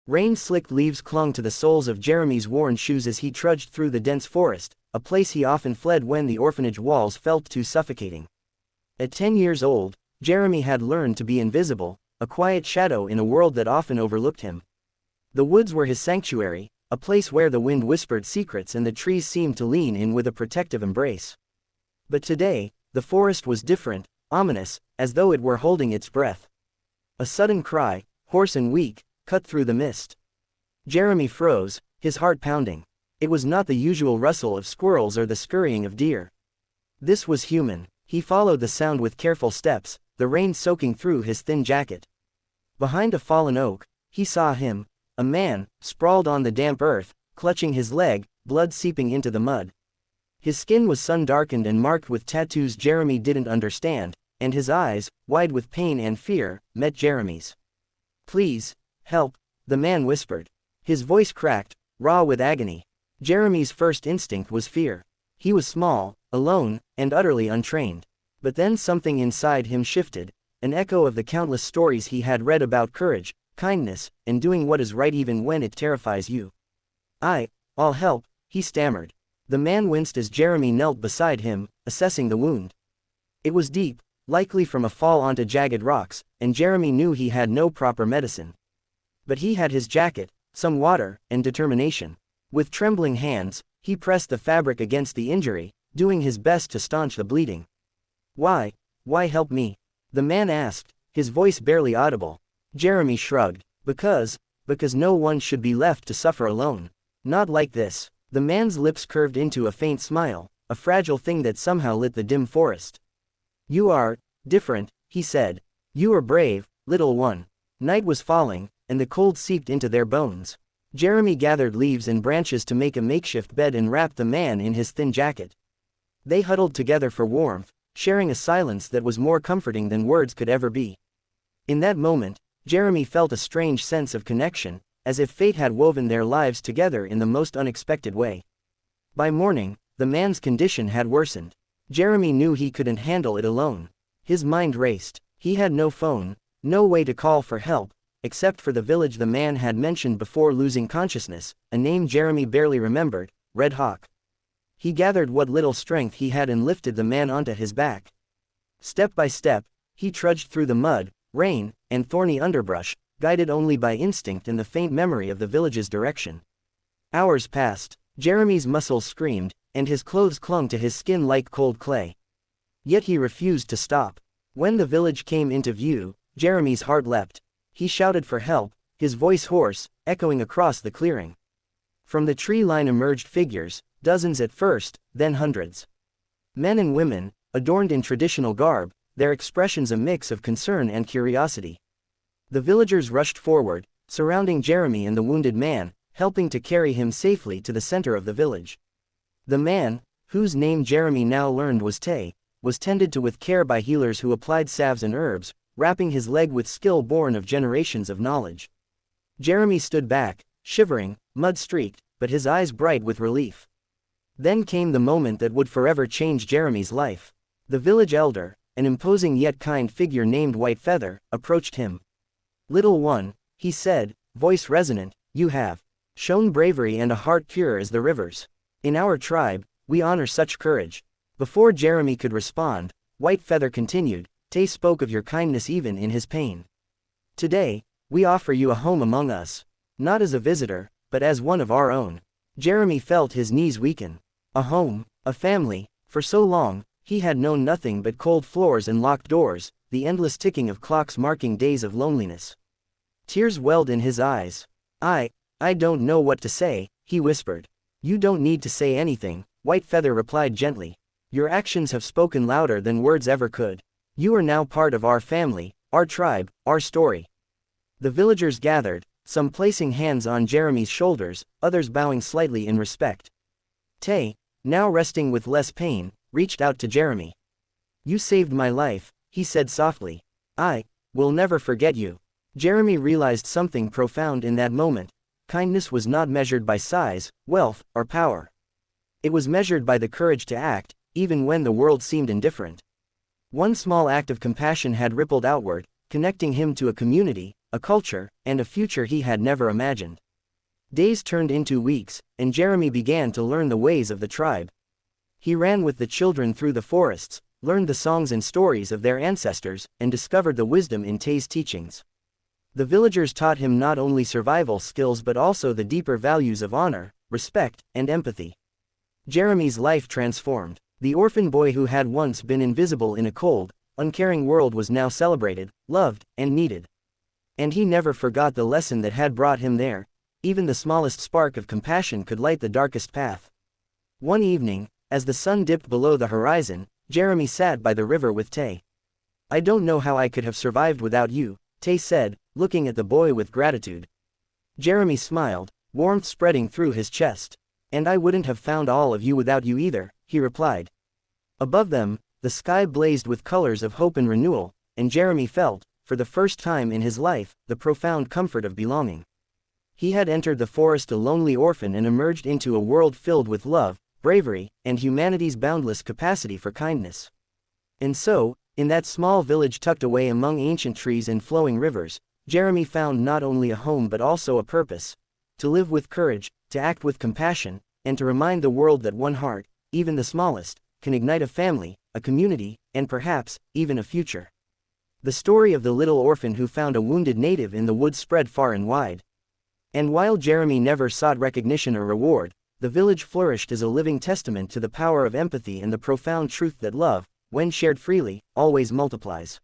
Rain-slicked leaves clung to the soles of Jeremy's worn shoes as he trudged through the dense forest, a place he often fled when the orphanage walls felt too suffocating. At 10 years old, Jeremy had learned to be invisible, a quiet shadow in a world that often overlooked him. The woods were his sanctuary, a place where the wind whispered secrets and the trees seemed to lean in with a protective embrace. But today, the forest was different, ominous, as though it were holding its breath. A sudden cry, hoarse and weak, cut through the mist. Jeremy froze, his heart pounding. It was not the usual rustle of squirrels or the scurrying of deer. This was human. He followed the sound with careful steps, the rain soaking through his thin jacket. Behind a fallen oak, he saw him, a man, sprawled on the damp earth, clutching his leg, blood seeping into the mud. His skin was sun-darkened and marked with tattoos Jeremy didn't understand, and his eyes, wide with pain and fear, met Jeremy's. "Please, help," the man whispered. His voice cracked, raw with agony. Jeremy's first instinct was fear. He was small, alone, and utterly untrained. But then something inside him shifted, an echo of the countless stories he had read about courage, kindness, and doing what is right even when it terrifies you. I'll help," he stammered. The man winced as Jeremy knelt beside him, assessing the wound. It was deep, likely from a fall onto jagged rocks, and Jeremy knew he had no proper medicine. But he had his jacket, some water, and determination. With trembling hands, he pressed the fabric against the injury, doing his best to staunch the bleeding. Why help me?" the man asked, his voice barely audible. Jeremy shrugged. Because no one should be left to suffer alone. Not like this." The man's lips curved into a faint smile, a fragile thing that somehow lit the dim forest. "You are different," he said. "You are brave, little one." Night was falling, and the cold seeped into their bones. Jeremy gathered leaves and branches to make a makeshift bed and wrapped the man in his thin jacket. They huddled together for warmth, sharing a silence that was more comforting than words could ever be. In that moment, Jeremy felt a strange sense of connection, as if fate had woven their lives together in the most unexpected way. By morning, the man's condition had worsened. Jeremy knew he couldn't handle it alone. His mind raced. He had no phone, no way to call for help, except for the village the man had mentioned before losing consciousness, a name Jeremy barely remembered, Red Hawk. He gathered what little strength he had and lifted the man onto his back. Step by step, he trudged through the mud, rain, and thorny underbrush, guided only by instinct and the faint memory of the village's direction. Hours passed. Jeremy's muscles screamed, and his clothes clung to his skin like cold clay. Yet he refused to stop. When the village came into view, Jeremy's heart leapt. He shouted for help, his voice hoarse, echoing across the clearing. From the tree line emerged figures, dozens at first, then hundreds. Men and women, adorned in traditional garb, their expressions a mix of concern and curiosity. The villagers rushed forward, surrounding Jeremy and the wounded man, helping to carry him safely to the center of the village. The man, whose name Jeremy now learned was Tay, was tended to with care by healers who applied salves and herbs, wrapping his leg with skill born of generations of knowledge. Jeremy stood back, shivering, mud-streaked, but his eyes bright with relief. Then came the moment that would forever change Jeremy's life. The village elder, an imposing yet kind figure named White Feather, approached him. "Little one," he said, voice resonant, "you have shown bravery and a heart pure as the rivers. In our tribe, we honor such courage." Before Jeremy could respond, White Feather continued, "Tay spoke of your kindness even in his pain. Today, we offer you a home among us. Not as a visitor, but as one of our own." Jeremy felt his knees weaken. A home, a family. For so long, he had known nothing but cold floors and locked doors, the endless ticking of clocks marking days of loneliness. Tears welled in his eyes. I don't know what to say," he whispered. "You don't need to say anything," White Feather replied gently. "Your actions have spoken louder than words ever could. You are now part of our family, our tribe, our story." The villagers gathered, some placing hands on Jeremy's shoulders, others bowing slightly in respect. Tay, now resting with less pain, reached out to Jeremy. "You saved my life," he said softly. "I will never forget you." Jeremy realized something profound in that moment. Kindness was not measured by size, wealth, or power. It was measured by the courage to act, even when the world seemed indifferent. One small act of compassion had rippled outward, connecting him to a community, a culture, and a future he had never imagined. Days turned into weeks, and Jeremy began to learn the ways of the tribe. He ran with the children through the forests, learned the songs and stories of their ancestors, and discovered the wisdom in Tay's teachings. The villagers taught him not only survival skills but also the deeper values of honor, respect, and empathy. Jeremy's life transformed. The orphan boy who had once been invisible in a cold, uncaring world was now celebrated, loved, and needed. And he never forgot the lesson that had brought him there. Even the smallest spark of compassion could light the darkest path. One evening, as the sun dipped below the horizon, Jeremy sat by the river with Tay. "I don't know how I could have survived without you," Tay said, looking at the boy with gratitude. Jeremy smiled, warmth spreading through his chest. "And I wouldn't have found all of you without you either," he replied. Above them, the sky blazed with colors of hope and renewal, and Jeremy felt, for the first time in his life, the profound comfort of belonging. He had entered the forest a lonely orphan and emerged into a world filled with love, bravery, and humanity's boundless capacity for kindness. And so, in that small village tucked away among ancient trees and flowing rivers, Jeremy found not only a home but also a purpose: to live with courage, to act with compassion, and to remind the world that one heart, even the smallest, can ignite a family, a community, and perhaps, even a future. The story of the little orphan who found a wounded native in the woods spread far and wide. And while Jeremy never sought recognition or reward, the village flourished as a living testament to the power of empathy and the profound truth that love, when shared freely, always multiplies.